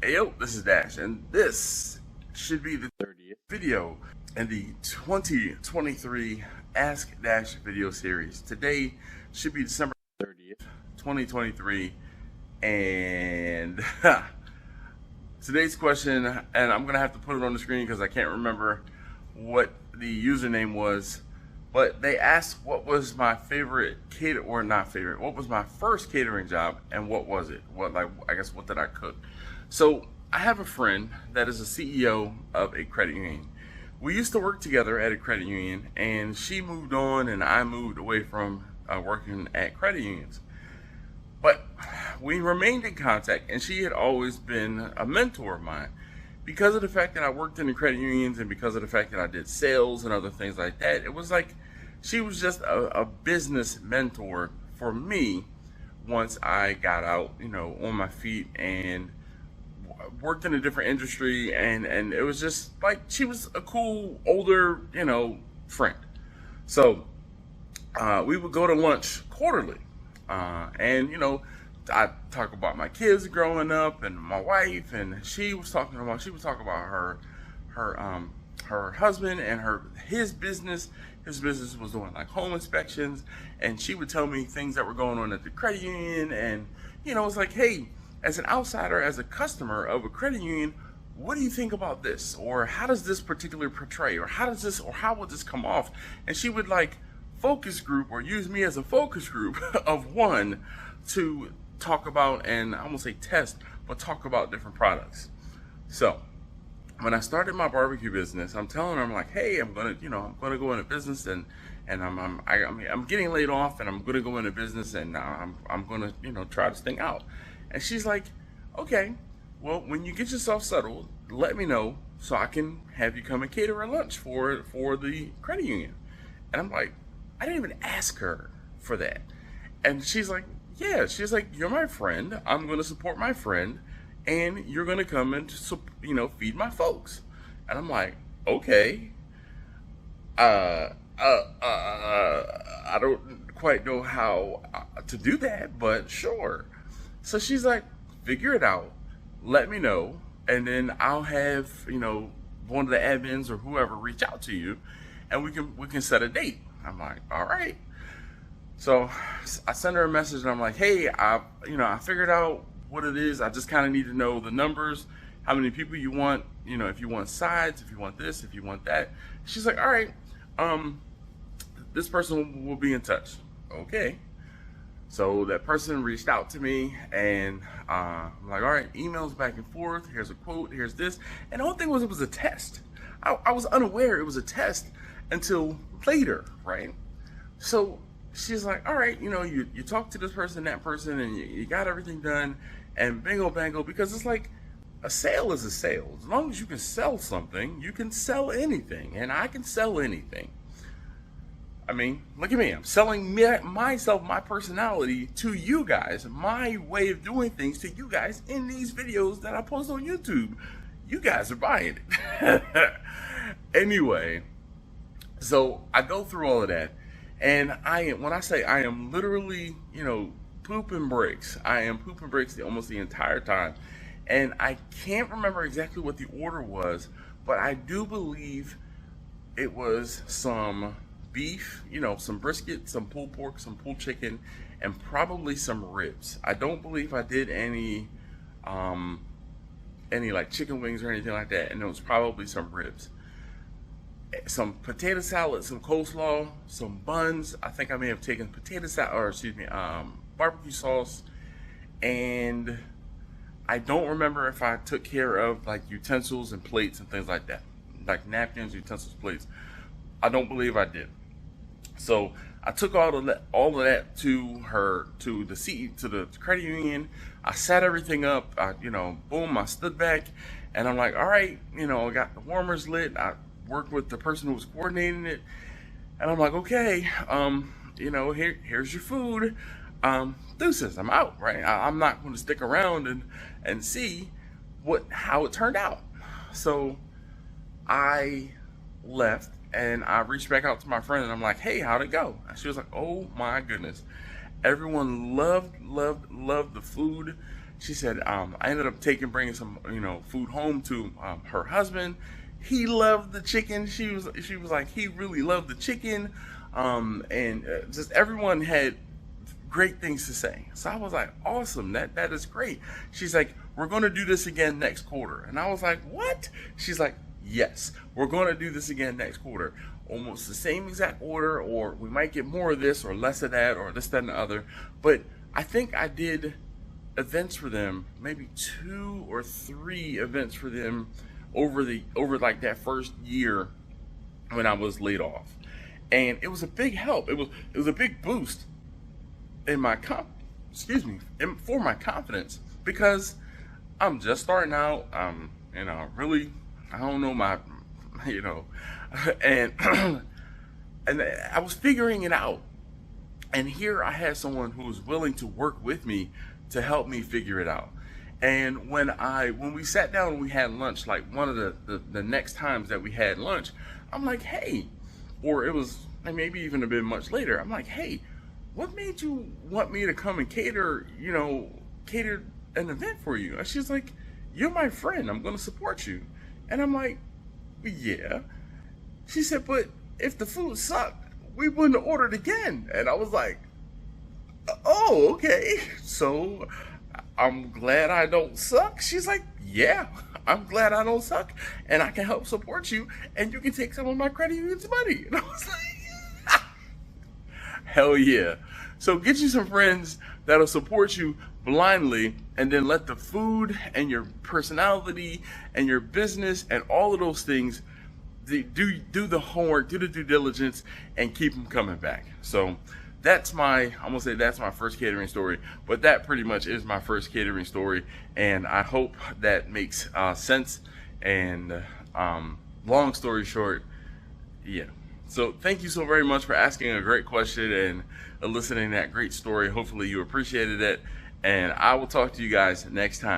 Hey yo, this is Dash, and this should be the 30th video in the 2023 Ask Dash video series. Today should be December 30th, 2023, and today's question, and I'm gonna have to put it on the screen because I can't remember what the username was, but they asked what was my favorite what was my first catering job, and what was it? What did I cook? So I have a friend that is a CEO of a credit union. We used to work together at a credit union, and she moved on and I moved away from working at credit unions. But we remained in contact, and she had always been a mentor of mine. Because of the fact that I worked in the credit unions and because of the fact that I did sales and other things like that, it was like she was just a business mentor for me once I got out, on my feet and worked in a different industry, and it was just like she was a cool older friend. So we would go to lunch quarterly, and I talk about my kids growing up and my wife, and she would talk about her husband and his business. His business was doing like home inspections, and she would tell me things that were going on at the credit union, and it's like, hey, as an outsider, as a customer of a credit union, what do you think about this? Or how does this particular portray? Or how would this come off? And she would like focus group or use me as a focus group of one to talk about, and I won't say test, but talk about different products. So when I started my barbecue business, I'm telling her, I'm like, hey, I'm gonna go into business, and I'm getting laid off, and I'm gonna go into business, and I'm gonna try this thing out. And she's like, okay, well, when you get yourself settled, let me know so I can have you come and cater a lunch for the credit union. And I'm like, I didn't even ask her for that. And she's like, yeah, you're my friend. I'm going to support my friend, and you're going to come and feed my folks. And I'm like, okay. I don't quite know how to do that, but sure. So she's like, figure it out, let me know, and then I'll have, one of the admins or whoever reach out to you, and we can set a date. I'm like, all right. So I send her a message, and I'm like, hey, I figured out what it is. I just kind of need to know the numbers, how many people you want, if you want sides, if you want this, if you want that. She's like, all right, this person will be in touch. Okay. So that person reached out to me, and I'm like, all right, emails back and forth. Here's a quote. Here's this. And the whole thing was, it was a test. I was unaware it was a test until later, right? So she's like, all right, you talk to this person, that person, and you got everything done, and bingo bango, because it's like a sale is a sale. As long as you can sell something, you can sell anything, and I can sell anything. I mean, look at me. I'm selling myself, my personality to you guys, my way of doing things to you guys in these videos that I post on YouTube. You guys are buying it. Anyway, so I go through all of that, and when I say I am literally, pooping bricks, I am pooping bricks almost the entire time. And I can't remember exactly what the order was, but I do believe it was some beef, some brisket, some pulled pork, some pulled chicken, and probably some ribs. I don't believe I did any like chicken wings or anything like that, and it was probably some ribs. Some potato salad, some coleslaw, some buns. I think I may have taken potato salad, or barbecue sauce, and I don't remember if I took care of like utensils and plates and things like that, like napkins, utensils, plates. I don't believe I did. So I took all of that to the credit union. I set everything up. Boom, I stood back, and I'm like, all right, I got the warmers lit. I worked with the person who was coordinating it, and I'm like, okay, here's your food. Deuces, I'm out, right? I'm not going to stick around and see how it turned out. So I left, and I reached back out to my friend, and I'm like, hey, how'd it go? And she was like, oh my goodness, everyone loved the food. She said, I ended up bringing some, food home to her husband. He loved the chicken. She was like, he really loved the chicken. And just everyone had great things to say. So I was like, awesome, that is great. She's like, we're going to do this again next quarter. And I was like, what? She's like, yes, we're going to do this again next quarter. Almost the same exact order, or we might get more of this or less of that or this, that, and the other. But I think I did events for them, maybe 2 or 3 events for them over like that first year when I was laid off. And it was a big help. It was a big boost in my for my confidence, because I'm just starting out. Really, I don't know and and I was figuring it out. And here I had someone who was willing to work with me to help me figure it out. And when we sat down and we had lunch, like one of the next times that we had lunch, I'm like, hey, or it was maybe even a bit much later, I'm like, hey, what made you want me to come and cater an event for you? And she's like, you're my friend, I'm going to support you. And I'm like, yeah. She said, but if the food sucked, we wouldn't have ordered again. And I was like, oh, okay. So I'm glad I don't suck. She's like, yeah, I'm glad I don't suck, and I can help support you, and you can take some of my credit union's money. And I was like, hell yeah. So get you some friends that'll support you blindly, and then let the food and your personality and your business and all of those things do the homework, do the due diligence, and keep them coming back. So that's I'm gonna say that's my first catering story, but that pretty much is my first catering story, and I hope that makes sense. And long story short, yeah. So thank you so very much for asking a great question and eliciting that great story. Hopefully you appreciated it, and I will talk to you guys next time.